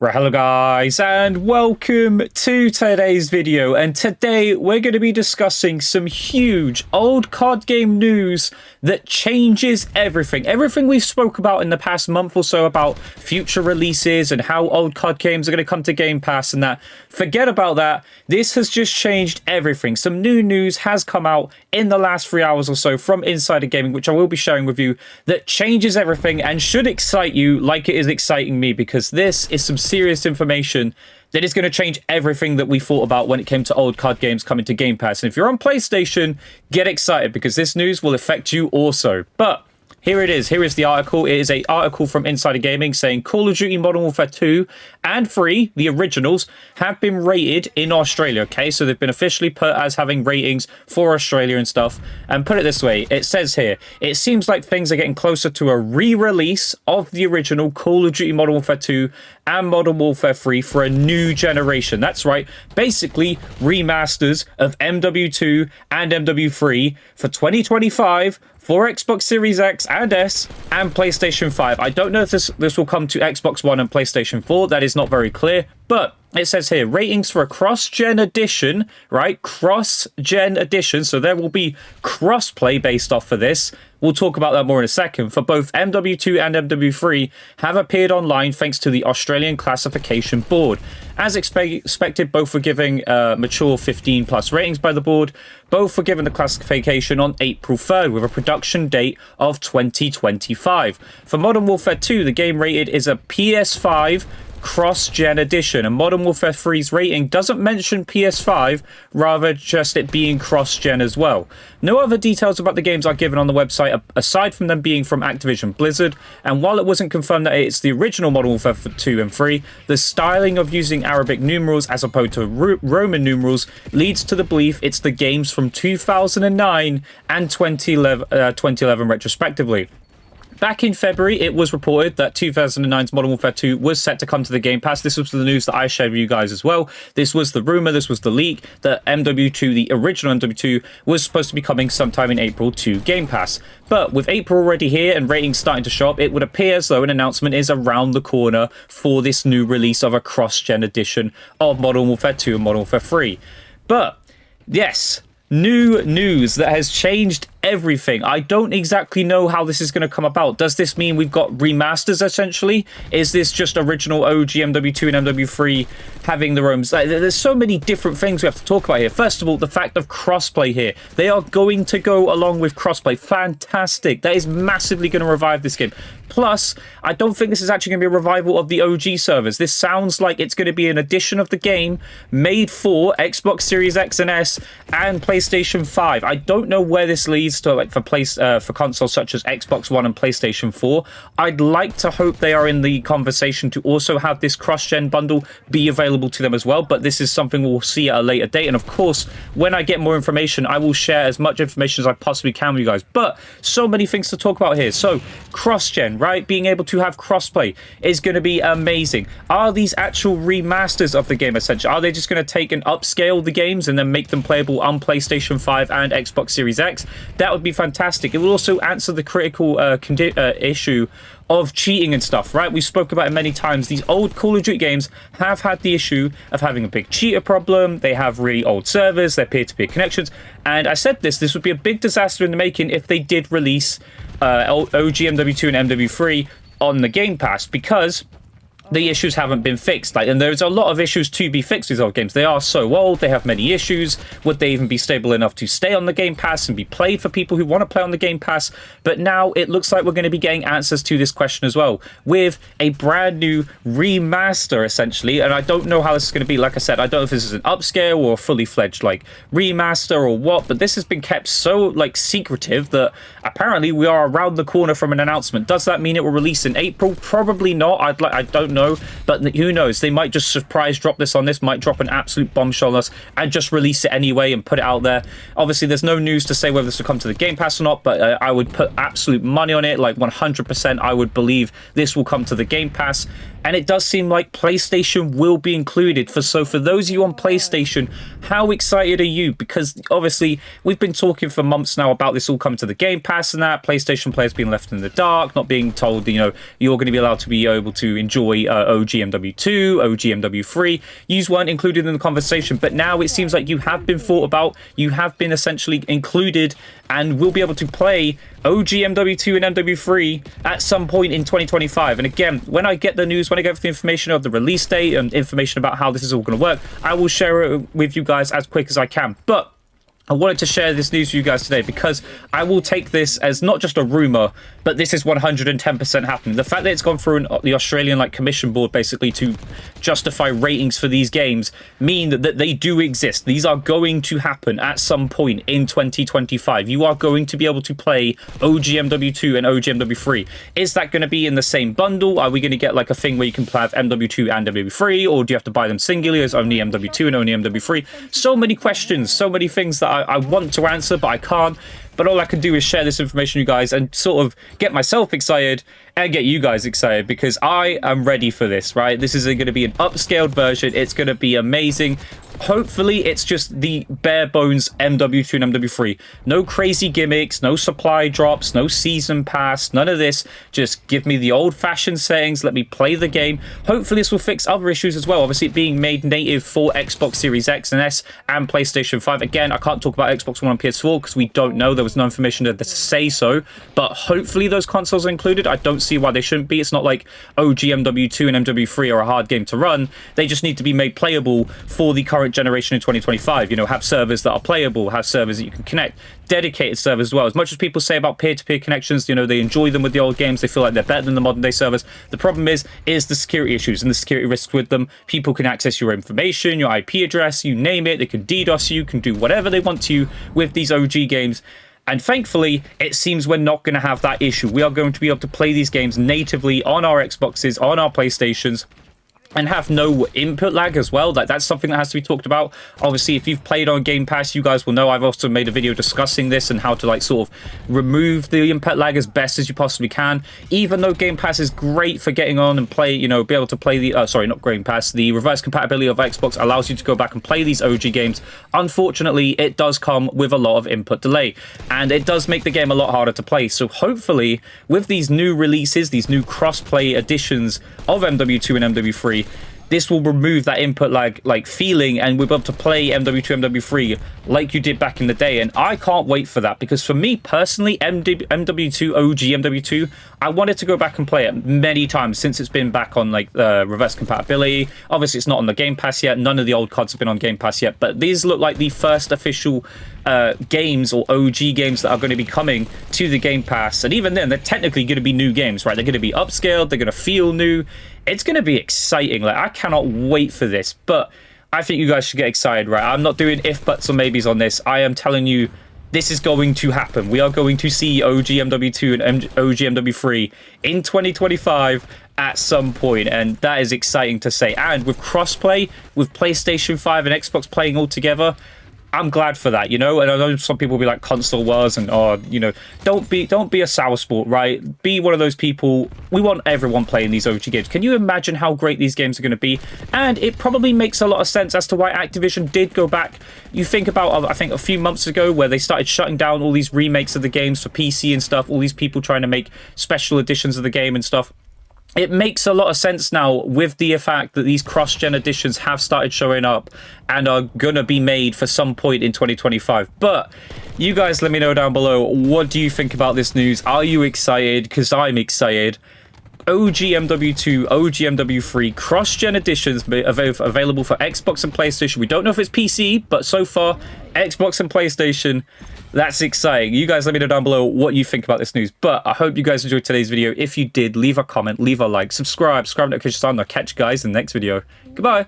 Right, hello guys, and welcome to today's video. And today we're going to be discussing some huge old COD game news that changes everything. Everything we spoke about in the past month or so about future releases and how old COD games are going to come to Game Pass and that. Forget about that. This has just changed everything. Some new news has come out in the last 3 hours or so from Insider Gaming, which I will be sharing with you, that changes everything and should excite you like it is exciting me, because this is some serious information that is going to change everything that we thought about when it came to old COD games coming to Game Pass. And if you're on PlayStation, get excited because this news will affect you also. But here it is. Here is the article. It is an article from Insider Gaming saying Call of Duty Modern Warfare 2 and 3, the originals, have been rated in Australia. Okay, so they've been officially put as having ratings for Australia and stuff. And put it this way, it says here, it seems like things are getting closer to a re-release of the original Call of Duty Modern Warfare 2 and Modern Warfare 3 for a new generation. That's right, basically remasters of MW2 and MW3 for 2025 for Xbox Series X and S and PlayStation 5. I don't know if this will come to Xbox One and PlayStation 4. That is not very clear, but it says here, ratings for a cross-gen edition, right? Cross-gen edition. So there will be crossplay based off of this. We'll talk about that more in a second. For both MW2 and MW3 have appeared online thanks to the Australian Classification Board. As expected, both were giving mature 15 plus ratings by the board. Both were given the classification on April 3rd with a production date of 2025. For Modern Warfare 2, the game rated is a PS5 cross-gen edition, and Modern Warfare 3's rating doesn't mention PS5, rather just it being cross-gen as well. No other details about the games are given on the website aside from them being from Activision Blizzard, and while it wasn't confirmed that it's the original Modern Warfare 2 and 3, the styling of using Arabic numerals as opposed to Roman numerals leads to the belief it's the games from 2009 and 2011 retrospectively. Back in February, it was reported that 2009's Modern Warfare 2 was set to come to the Game Pass. This was the news that I shared with you guys as well. This was the rumor, this was the leak, that MW2, the original MW2, was supposed to be coming sometime in April to Game Pass. But with April already here and ratings starting to show up, it would appear as though an announcement is around the corner for this new release of a cross-gen edition of Modern Warfare 2 and Modern Warfare 3. But, yes, new news that has changed everything. I don't exactly know how this is going to come about. Does this mean we've got remasters essentially? Is this just original OG MW2 and MW3 having their own? There's so many different things we have to talk about here. First of all, the fact of crossplay here. They are going to go along with crossplay. Fantastic. That is massively going to revive this game. Plus, I don't think this is actually going to be a revival of the OG servers. This sounds like it's going to be an edition of the game made for Xbox Series X and S and PlayStation 5. I don't know where this leads to, like for consoles such as Xbox One and PlayStation 4. I'd like to hope they are in the conversation to also have this cross-gen bundle be available to them as well, but this is something we'll see at a later date. And of course, when I get more information, I will share as much information as I possibly can with you guys. But so many things to talk about here. So cross-gen, right? Being able to have crossplay is going to be amazing. Are these actual remasters of the game essentially? Are they just going to take and upscale the games and then make them playable on PlayStation 5 and Xbox Series X? That would be fantastic. It will also answer the critical issue of cheating and stuff, right? We spoke about it many times. These old Call of Duty games have had the issue of having a big cheater problem. They have really old servers, their peer-to-peer connections. And I said this would be a big disaster in the making if they did release OG MW2 and MW3 on the Game Pass, because the issues haven't been fixed. And there's a lot of issues to be fixed with these old games. They are so old, they have many issues. Would they even be stable enough to stay on the Game Pass and be played for people who want to play on the Game Pass? But now it looks like we're going to be getting answers to this question as well, with a brand new remaster essentially. And I don't know how this is going to be. Like I said, I don't know if this is an upscale or a fully fledged like remaster or what, but this has been kept so like secretive that apparently we are around the corner from an announcement. Does that mean it will release in April? Probably not. I don't know. But who knows? They might just surprise drop this on this, might drop an absolute bombshell on us and just release it anyway and put it out there. Obviously, there's no news to say whether this will come to the Game Pass or not, but I would put absolute money on it, like 100%. I would believe this will come to the Game Pass. And it does seem like PlayStation will be included. So for those of you on PlayStation, how excited are you? Because obviously we've been talking for months now about this all coming to the Game Pass and that. PlayStation players being left in the dark, not being told, you're going to be allowed to be able to enjoy OG MW2, OG MW3. You weren't included in the conversation, but now it seems like you have been thought about, you have been essentially included, and will be able to play OG MW2 and MW3 at some point in 2025. And again, when I get the news, when I get the information of the release date and information about how this is all going to work, I will share it with you guys as quick as I can. But I wanted to share this news with you guys today because I will take this as not just a rumor, but this is 110% happening. The fact that it's gone through the Australian commission board basically to justify ratings for these games mean that they do exist. These are going to happen at some point in 2025. You are going to be able to play OG MW2 and OG MW3. Is that going to be in the same bundle? Are we going to get a thing where you can have MW2 and MW3, or do you have to buy them singularly as only MW2 and only MW3? So many questions, so many things that I want to answer, but I can't. But all I can do is share this information with you guys and sort of get myself excited and get you guys excited, because I am ready for this, right? This is going to be an upscaled version. It's going to be amazing. Hopefully, it's just the bare bones MW2 and MW3. No crazy gimmicks, no supply drops, no season pass, none of this. Just give me the old-fashioned settings. Let me play the game. Hopefully, this will fix other issues as well. Obviously, it being made native for Xbox Series X and S and PlayStation 5. Again, I can't talk about Xbox One and PS4 because we don't know. There was no information to say so. But hopefully, those consoles are included. I don't see why they shouldn't be. It's not like OG MW2 and MW3 are a hard game to run. They just need to be made playable for the current generation in 2025. Have servers that are playable, have servers that you can connect, dedicated servers as well. As much as people say about peer-to-peer connections, they enjoy them with the old games, they feel like they're better than the modern day servers. The problem is the security issues and the security risks with them. People can access your information, your IP address, you name it. They can DDoS you, can do whatever they want to you with these OG games. And thankfully, it seems we're not going to have that issue. We are going to be able to play these games natively on our Xboxes, on our PlayStations, and have no input lag as well. That's something that has to be talked about. Obviously, if you've played on Game Pass, you guys will know I've also made a video discussing this and how to sort of remove the input lag as best as you possibly can. Even though Game Pass is great for getting on and play, be able to play the sorry, not Game Pass, the reverse compatibility of Xbox allows you to go back and play these OG games. Unfortunately, it does come with a lot of input delay, and it does make the game a lot harder to play. So hopefully, with these new releases, these new cross-play editions of MW2 and MW3, this will remove that input lag feeling, and we'll be able to play MW2, MW3 like you did back in the day. And I can't wait for that, because for me personally, MW2, OG MW2, I wanted to go back and play it many times since it's been back on reverse compatibility. Obviously, it's not on the Game Pass yet. None of the old CODs have been on Game Pass yet, but these look like the first official games or OG games that are going to be coming to the Game Pass. And even then, they're technically going to be new games, right? They're going to be upscaled. They're going to feel new. It's going to be exciting. I cannot wait for this. But I think you guys should get excited, right? I'm not doing if, buts, or maybes on this. I am telling you, this is going to happen. We are going to see OG MW2 and OG MW3 in 2025 at some point, and that is exciting to say. And with crossplay, with PlayStation 5 and Xbox playing all together, I'm glad for that, and I know some people will be like console wars and don't be a sour sport, right? Be one of those people. We want everyone playing these OG games. Can you imagine how great these games are going to be? And it probably makes a lot of sense as to why Activision did go back. You think about, I think a few months ago, where they started shutting down all these remakes of the games for PC and stuff, all these people trying to make special editions of the game and stuff. It makes a lot of sense now with the fact that these cross-gen editions have started showing up and are going to be made for some point in 2025. But you guys let me know down below, what do you think about this news? Are you excited? Because I'm excited. OG MW2, OG MW3, cross-gen editions available for Xbox and PlayStation. We don't know if it's PC, but so far, Xbox and PlayStation. That's exciting. You guys let me know down below what you think about this news. But I hope you guys enjoyed today's video. If you did, leave a comment, leave a like, subscribe, notifications on. I'll catch you guys in the next video. Goodbye.